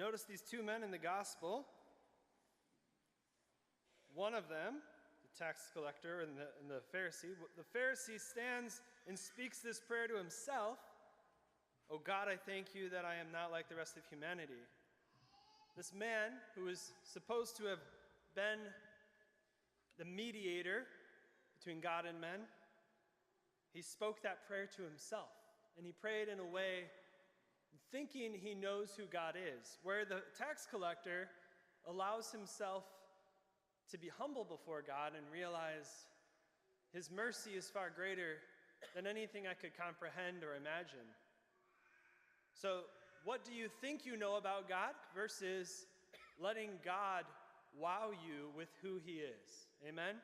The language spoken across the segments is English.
Notice these two men in the gospel. One of them, the tax collector and the Pharisee stands and speaks this prayer to himself. "Oh God, I thank you that I am not like the rest of humanity." This man, who is supposed to have been the mediator between God and men, he spoke that prayer to himself. And he prayed in a way thinking he knows who God is, where the tax collector allows himself to be humble before God and realize his mercy is far greater than anything I could comprehend or imagine. So, what do you think you know about God versus letting God wow you with who he is? Amen?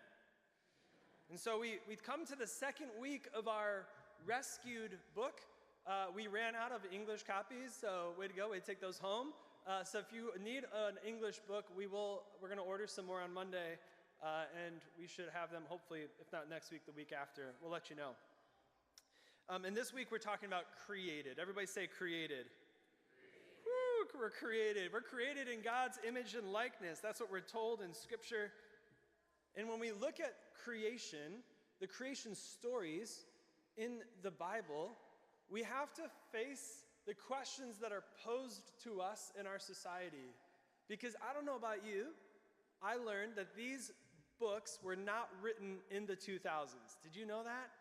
And so we've come to the second week of our rescued book. We ran out of English copies, so way to go, way to take those home. So if you need an English book, we're going to order some more on Monday, and we should have them hopefully, if not next week, the week after. We'll let you know. And this week we're talking about created. Everybody say created. Woo, we're created. We're created in God's image and likeness. That's what we're told in Scripture. And when we look at creation, the creation stories in the Bible, we have to face the questions that are posed to us in our society. Because I don't know about you, I learned that these books were not written in the 2000s. Did you know that?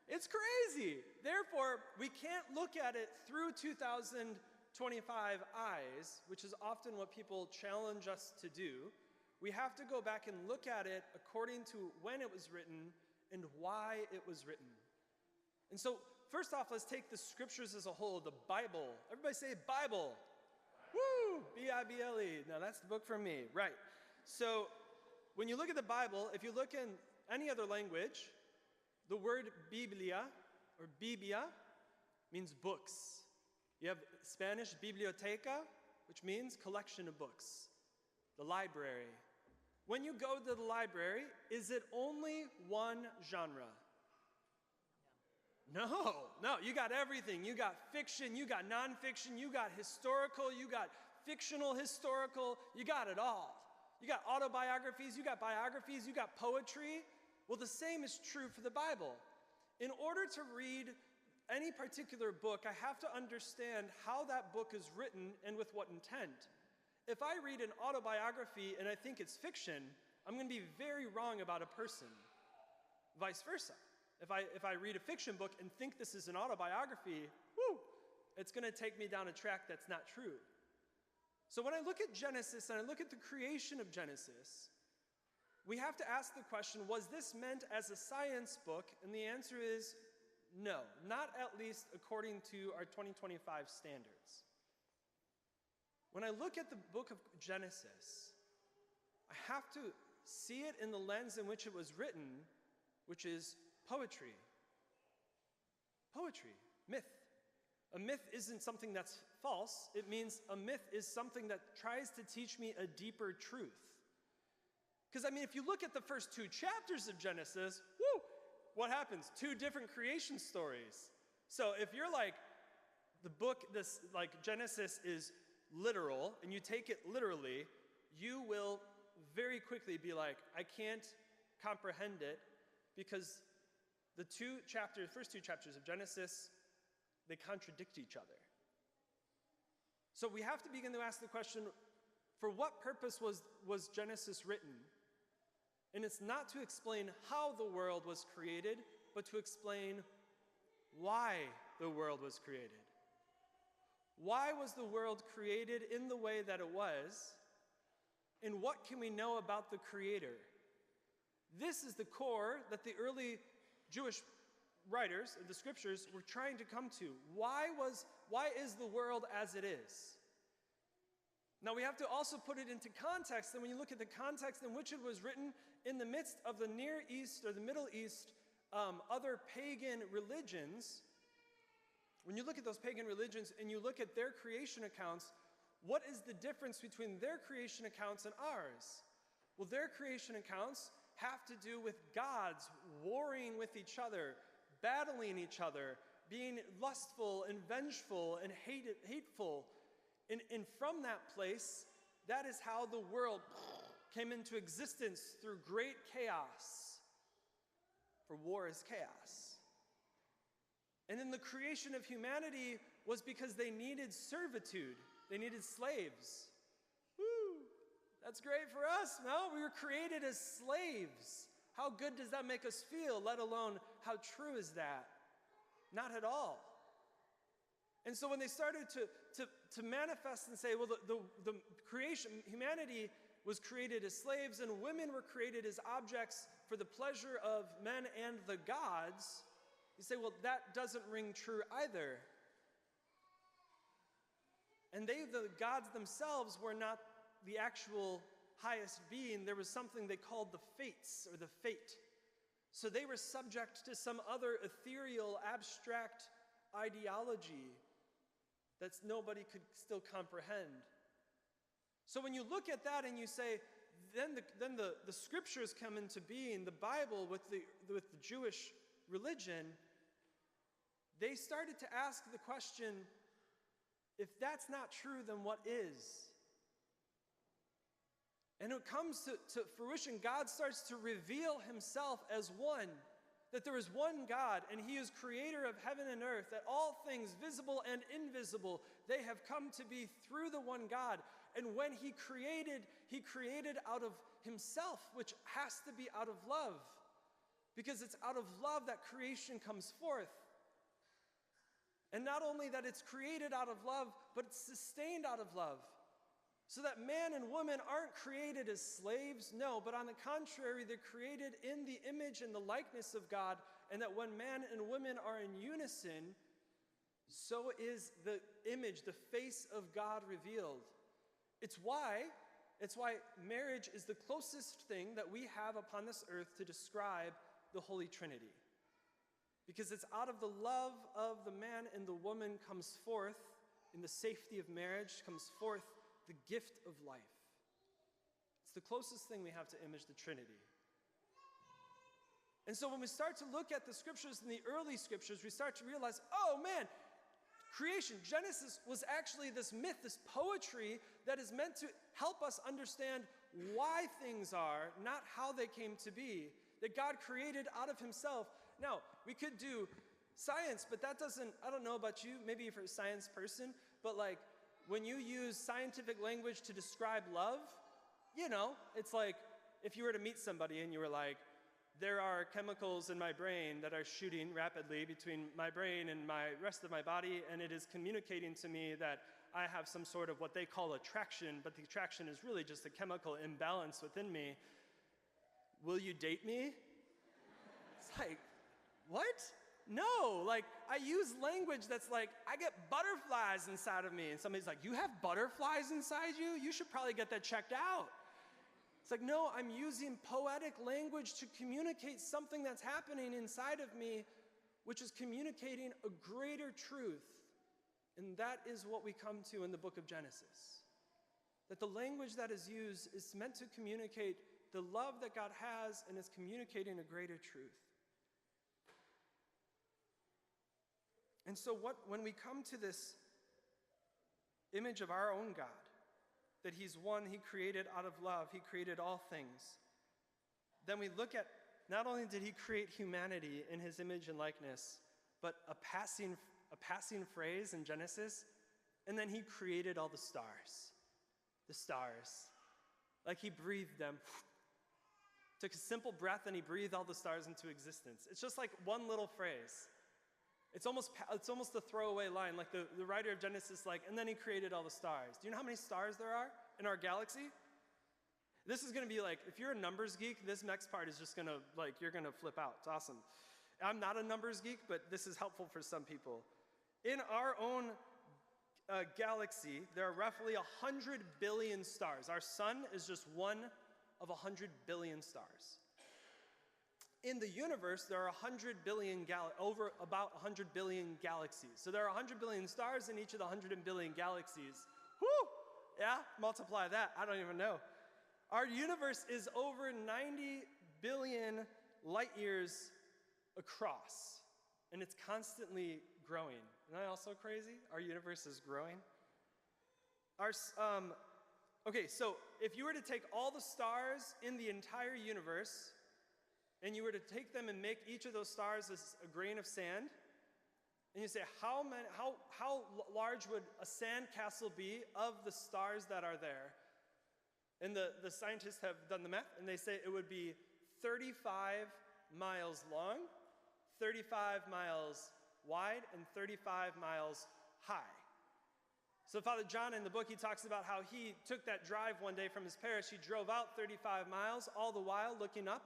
It's crazy. Therefore, we can't look at it through 2025 eyes, which is often what people challenge us to do. We have to go back and look at it according to when it was written and why it was written. And so, first off, let's take the scriptures as a whole, the Bible. Everybody say Bible. Woo! B-I-B-L-E. Now, that's the book from me. Right. So, when you look at the Bible, if you look in any other language, the word Biblia, or Biblia, means books. You have Spanish biblioteca, which means collection of books. The library. When you go to the library, is it only one genre? No, you got everything. You got fiction, you got nonfiction, you got historical, you got fictional historical, you got it all. You got autobiographies, you got biographies, you got poetry. Well, the same is true for the Bible. In order to read any particular book, I have to understand how that book is written and with what intent. If I read an autobiography and I think it's fiction, I'm going to be very wrong about a person. Vice versa. If I read a fiction book and think this is an autobiography, it's going to take me down a track that's not true. So when I look at Genesis and I look at the creation of Genesis, we have to ask the question, was this meant as a science book? And the answer is no, not at least according to our 2025 standards. When I look at the book of Genesis, I have to see it in the lens in which it was written, which is poetry. Poetry, myth. A myth isn't something that's false. It means a myth is something that tries to teach me a deeper truth. Because, if you look at the first 2 chapters of Genesis, what happens? 2 different creation stories. So if you're like, the book, Genesis is literal, and you take it literally, you will very quickly be like, I can't comprehend it, because the first two chapters of Genesis, they contradict each other. So we have to begin to ask the question, for what purpose was Genesis written? And it's not to explain how the world was created, but to explain why the world was created. Why was the world created in the way that it was? And what can we know about the Creator? This is the core that the early Jewish writers of the scriptures were trying to come to. Why is the world as it is? Now we have to also put it into context, and when you look at the context in which it was written, in the midst of the Near East or the Middle East, other pagan religions, when you look at those pagan religions and you look at their creation accounts, what is the difference between their creation accounts and ours? Well, their creation accounts have to do with gods warring with each other, battling each other, being lustful and vengeful and hateful. And from that place, that is how the world came into existence, through great chaos. For war is chaos. And then the creation of humanity was because they needed servitude. They needed slaves. Woo! That's great for us, no? We were created as slaves. How good does that make us feel, let alone how true is that? Not at all. And so when they started to manifest and say, well, the creation, humanity was created as slaves and women were created as objects for the pleasure of men and the gods, you say, well, that doesn't ring true either. And the gods themselves were not the actual highest being. There was something they called the fates, or the fate. So they were subject to some other ethereal, abstract ideology that nobody could still comprehend. So when you look at that and you say, then the scriptures come into being, the Bible with the Jewish religion, they started to ask the question, if that's not true, then what is? And when it comes to fruition, God starts to reveal himself as one, that there is one God, and he is creator of heaven and earth, that all things, visible and invisible, they have come to be through the one God. And when he created out of himself, which has to be out of love, because it's out of love that creation comes forth. And not only that it's created out of love, but it's sustained out of love. So that man and woman aren't created as slaves, no, but on the contrary, they're created in the image and the likeness of God, and that when man and women are in unison, so is the image, the face of God revealed. It's why marriage is the closest thing that we have upon this earth to describe the Holy Trinity. Because it's out of the love of the man and the woman comes forth, in the safety of marriage, comes forth the gift of life. It's the closest thing we have to image the Trinity. And so when we start to look at the scriptures, in the early scriptures, we start to realize, oh man, creation, Genesis was actually this myth, this poetry that is meant to help us understand why things are, not how they came to be, that God created out of himself. Now, we could do science, but that doesn't, I don't know about you, maybe if you're a science person, but like when you use scientific language to describe love, you know, it's like if you were to meet somebody and you were like, there are chemicals in my brain that are shooting rapidly between my brain and my rest of my body, and it is communicating to me that I have some sort of what they call attraction, but the attraction is really just a chemical imbalance within me. Will you date me? It's like, what? No, like I use language that's like, I get butterflies inside of me, and somebody's like, you have butterflies inside you? You should probably get that checked out. It's like, no, I'm using poetic language to communicate something that's happening inside of me, which is communicating a greater truth. And that is what we come to in the book of Genesis. That the language that is used is meant to communicate the love that God has, and is communicating a greater truth. And so when we come to this image of our own God, that he's one, he created out of love, he created all things, then we look at, not only did he create humanity in his image and likeness, but a passing phrase in Genesis, and then he created all the stars. The stars. Like he breathed them. Took a simple breath and he breathed all the stars into existence. It's just like one little phrase. It's almost a throwaway line, like the writer of Genesis, like, and then he created all the stars. Do you know how many stars there are in our galaxy? This is going to be like, if you're a numbers geek, this next part is just going to, like, you're going to flip out. It's awesome. I'm not a numbers geek, but this is helpful for some people. In our own galaxy, there are roughly 100 billion stars. Our sun is just one of 100 billion stars. In the universe, there are over about 100 billion galaxies. So there are 100 billion stars in each of the 100 billion galaxies. Whoo! Yeah, multiply that. I don't even know. Our universe is over 90 billion light years across, and it's constantly growing. Isn't that also crazy? Our universe is growing. Okay, so if you were to take all the stars in the entire universe, and you were to take them and make each of those stars as a grain of sand, and you say, how large would a sand castle be of the stars that are there? And the scientists have done the math, and they say it would be 35 miles long, 35 miles wide, and 35 miles high. So Father John, in the book, he talks about how he took that drive one day from his parish. He drove out 35 miles, all the while looking up,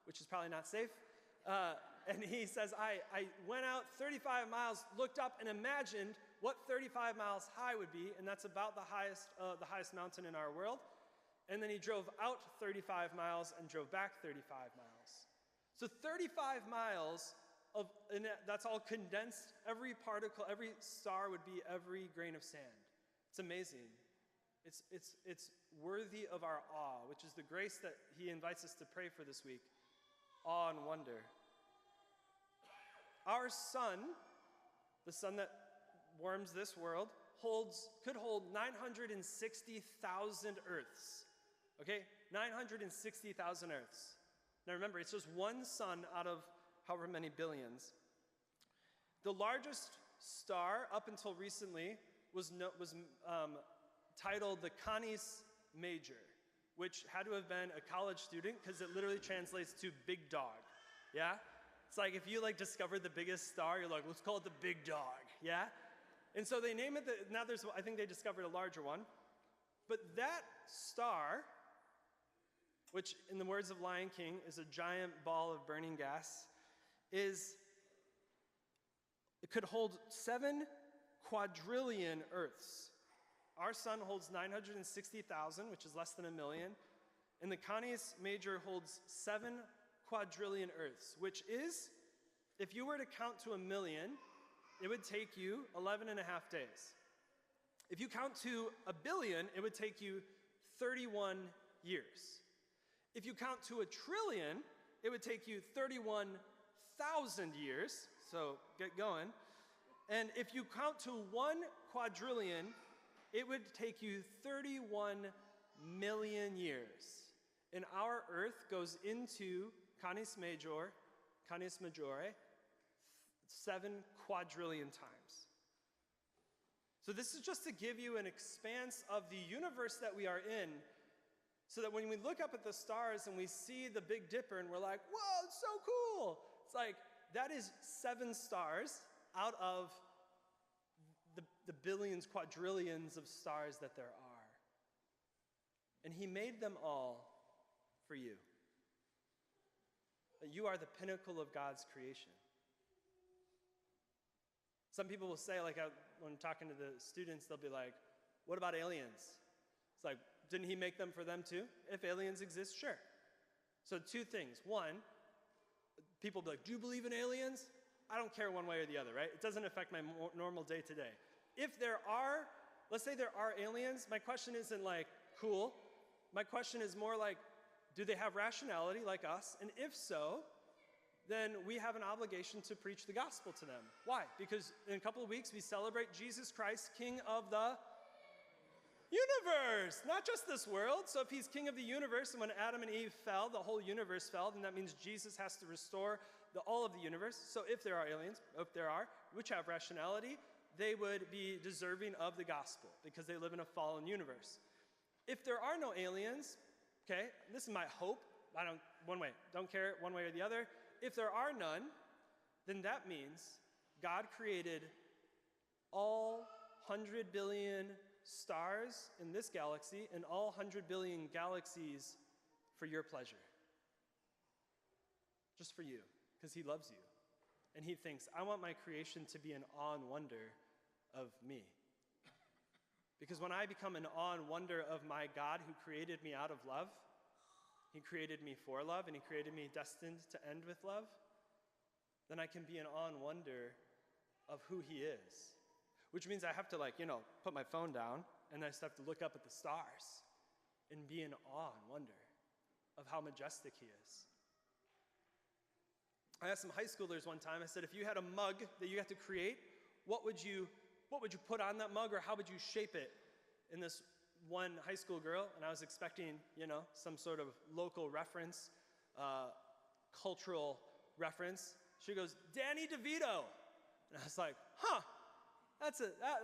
which is probably not safe. And he says, I went out 35 miles, looked up, and imagined what 35 miles high would be, and that's about the highest mountain in our world. And then he drove out 35 miles and drove back 35 miles. So 35 miles and that's all condensed. Every particle, every star would be every grain of sand. It's amazing. It's worthy of our awe, which is the grace that he invites us to pray for this week. Awe and wonder. Our sun, the sun that warms this world, could hold 960,000 Earths. Okay? 960,000 Earths. Now remember, it's just one sun out of however many billions. The largest star up until recently was titled the Canis Major, which had to have been a college student because it literally translates to big dog. Yeah? It's like if you discovered the biggest star, you're like, let's call it the big dog. Yeah? And so they name it, I think they discovered a larger one. But that star, which in the words of Lion King is a giant ball of burning gas, it could hold 7 quadrillion Earths. Our sun holds 960,000, which is less than a million, and the Canis Major holds 7 quadrillion Earths, which is, if you were to count to a million, it would take you 11 and a half days. If you count to a billion, it would take you 31 years. If you count to a trillion, it would take you 31,000 years, so get going. And if you count to 1 quadrillion, it would take you 31 million years. And our Earth goes into Canis Majore, 7 quadrillion times. So this is just to give you an expanse of the universe that we are in, so that when we look up at the stars and we see the Big Dipper and we're like, whoa, it's so cool. It's like, that is 7 stars out of the billions, quadrillions of stars that there are. And he made them all for you. You are the pinnacle of God's creation. Some people will say, when talking to the students, they'll be like, what about aliens? It's like, didn't he make them for them too? If aliens exist, sure. So 2 things. One, people will be like, do you believe in aliens? I don't care one way or the other, right? It doesn't affect my normal day-to-day. If there are, let's say there are aliens, my question isn't cool. My question is more do they have rationality like us? And if so, then we have an obligation to preach the gospel to them. Why? Because in a couple of weeks we celebrate Jesus Christ, King of the universe, not just this world. So if he's King of the universe, and when Adam and Eve fell, the whole universe fell, then that means Jesus has to restore all of the universe. So if there are aliens, which have rationality, they would be deserving of the gospel because they live in a fallen universe. If there are no aliens, okay, this is my hope. Don't care one way or the other. If there are none, then that means God created all 100 billion stars in this galaxy and all 100 billion galaxies for your pleasure. Just for you, because he loves you. And he thinks, I want my creation to be an awe and wonder of me. Because when I become an awe and wonder of my God who created me out of love, he created me for love, and he created me destined to end with love, then I can be in awe and wonder of who he is. Which means I have to put my phone down, and I just have to look up at the stars and be in awe and wonder of how majestic he is. I asked some high schoolers one time, I said, if you had a mug that you had to create, what would you put on that mug, or how would you shape it? in this one high school girl, and I was expecting, some sort of local reference, cultural reference. She goes, Danny DeVito. And I was like, huh,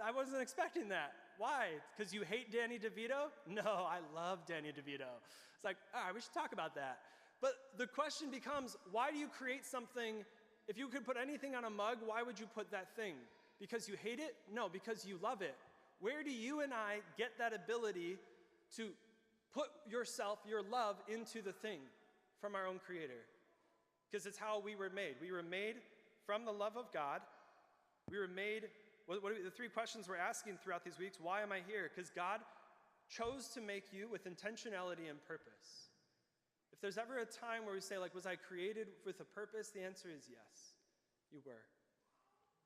I wasn't expecting that. Why? Because you hate Danny DeVito? No, I love Danny DeVito. It's like, all right, we should talk about that. But the question becomes, why do you create something? If you could put anything on a mug, why would you put that thing? Because you hate it? No, because you love it. Where do you and I get that ability to put yourself, your love, into the thing from our own Creator? Because it's how we were made. We were made from the love of God. We were made, the three questions we're asking throughout these weeks, why am I here? Because God chose to make you with intentionality and purpose. If there's ever a time where we say, was I created with a purpose? The answer is yes, you were.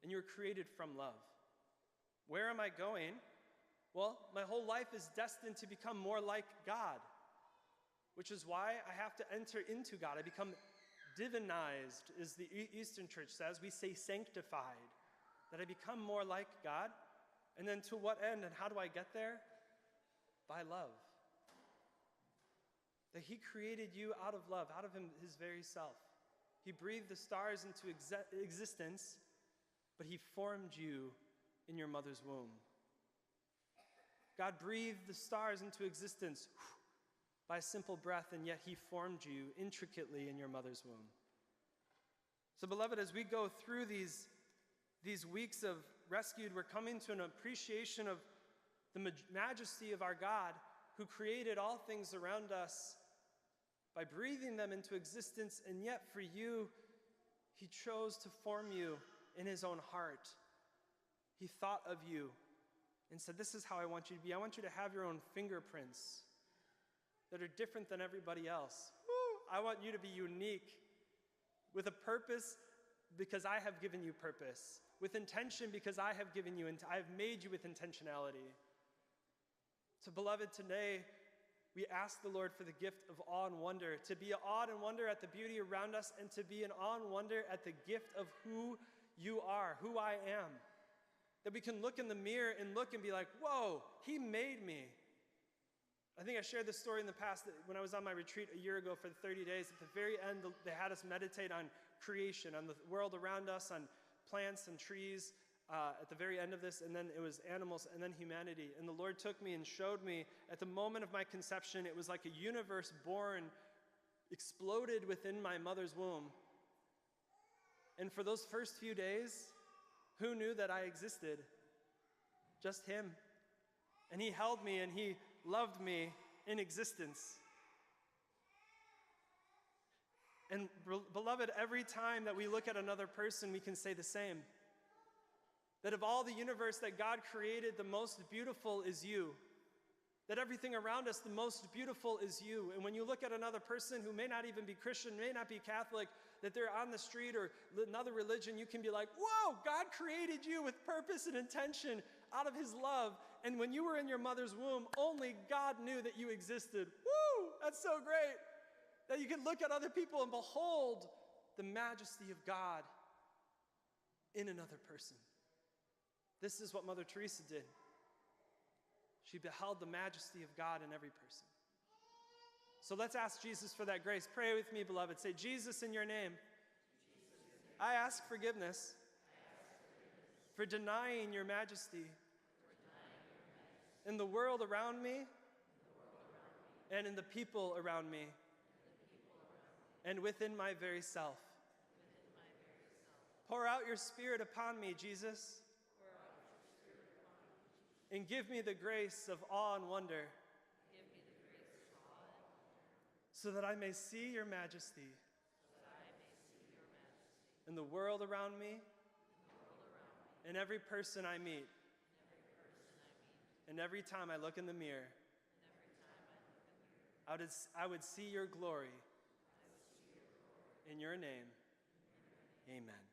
And you were created from love. Where am I going? Well, my whole life is destined to become more like God, which is why I have to enter into God. I become divinized, as the Eastern Church says. We say sanctified, that I become more like God. And then to what end and how do I get there? By love. That He created you out of love, out of His very self. He breathed the stars into existence, but He formed you in your mother's womb. God breathed the stars into existence by a simple breath, and yet He formed you intricately in your mother's womb. So, beloved, as we go through these weeks of Rescued, we're coming to an appreciation of the majesty of our God, who created all things around us by breathing them into existence, and yet for you, He chose to form you in His own heart. He thought of you and said, this is how I want you to be. I want you to have your own fingerprints that are different than everybody else. Woo! I want you to be unique, with a purpose because I have given you purpose, with intention because I have given you, I have made you with intentionality. So, beloved, today we ask the Lord for the gift of awe and wonder, to be awed and wonder at the beauty around us, and to be in awe and wonder at the gift of who you are, who I am. That we can look in the mirror and look and be like, whoa, He made me. I think I shared this story in the past, that when I was on my retreat a year ago for the 30 days, at the very end, they had us meditate on creation, on the world around us, on plants and trees, at the very end of this, and then it was animals, and then humanity. And the Lord took me and showed me, at the moment of my conception, it was like a universe born, exploded within my mother's womb. And for those first few days, who knew that I existed? Just Him. And He held me and He loved me in existence. And beloved, every time that we look at another person, we can say the same. That of all the universe that God created, the most beautiful is you. That everything around us, the most beautiful is you. And when you look at another person who may not even be Christian, may not be Catholic, that they're on the street or another religion, you can be like, whoa, God created you with purpose and intention out of His love. And when you were in your mother's womb, only God knew that you existed. Woo, that's so great. That you can look at other people and behold the majesty of God in another person. This is what Mother Teresa did. She beheld the majesty of God in every person. So let's ask Jesus for that grace. Pray with me, beloved. Say, Jesus, in your name, I ask forgiveness for denying your majesty in the world around me and in the people around me and within my very self. Pour out your Spirit upon me, Jesus, and give me the grace of awe and wonder, so that I may see your majesty in the world around me, and every person I meet, and every time I look in the mirror. I would see your glory. In your name, amen.